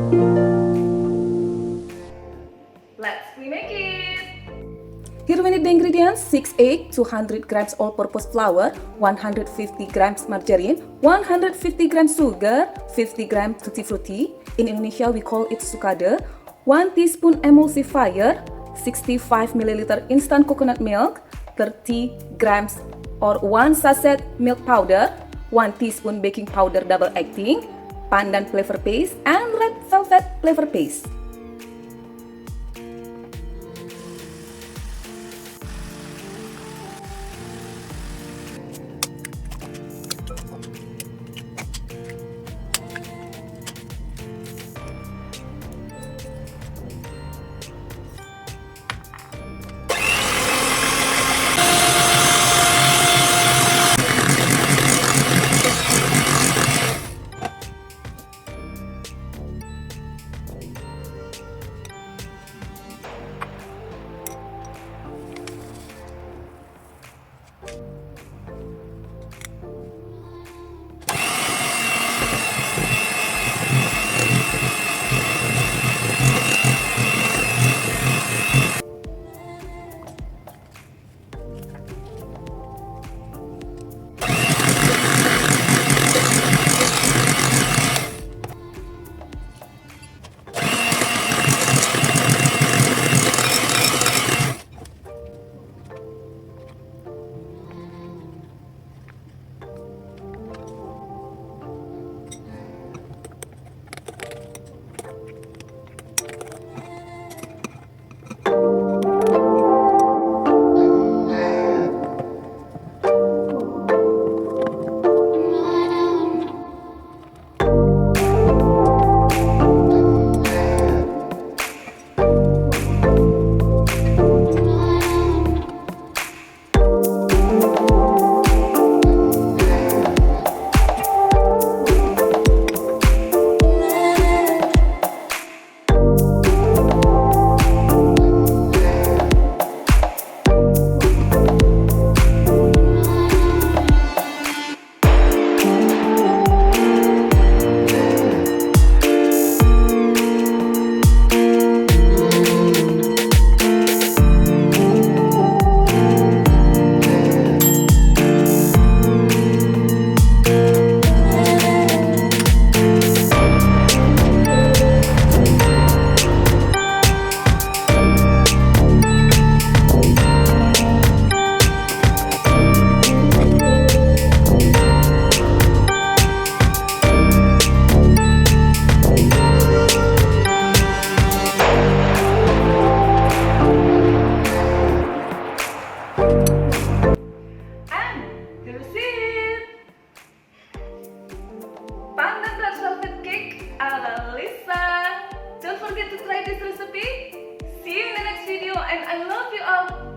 Let's remake it! Here we need the ingredients: 6 eggs, 200 grams all-purpose flour, 150 grams margarine, 150 grams sugar, 50 grams Tutti Frutti. In Indonesia we call it Sukade, 1 teaspoon emulsifier, 65 ml instant coconut milk, 30 grams or 1 sachet milk powder, 1 teaspoon baking powder double acting, pandan flavor paste, and red velvet flavor paste. Don't forget to try this recipe. See you in the next video and I love you all.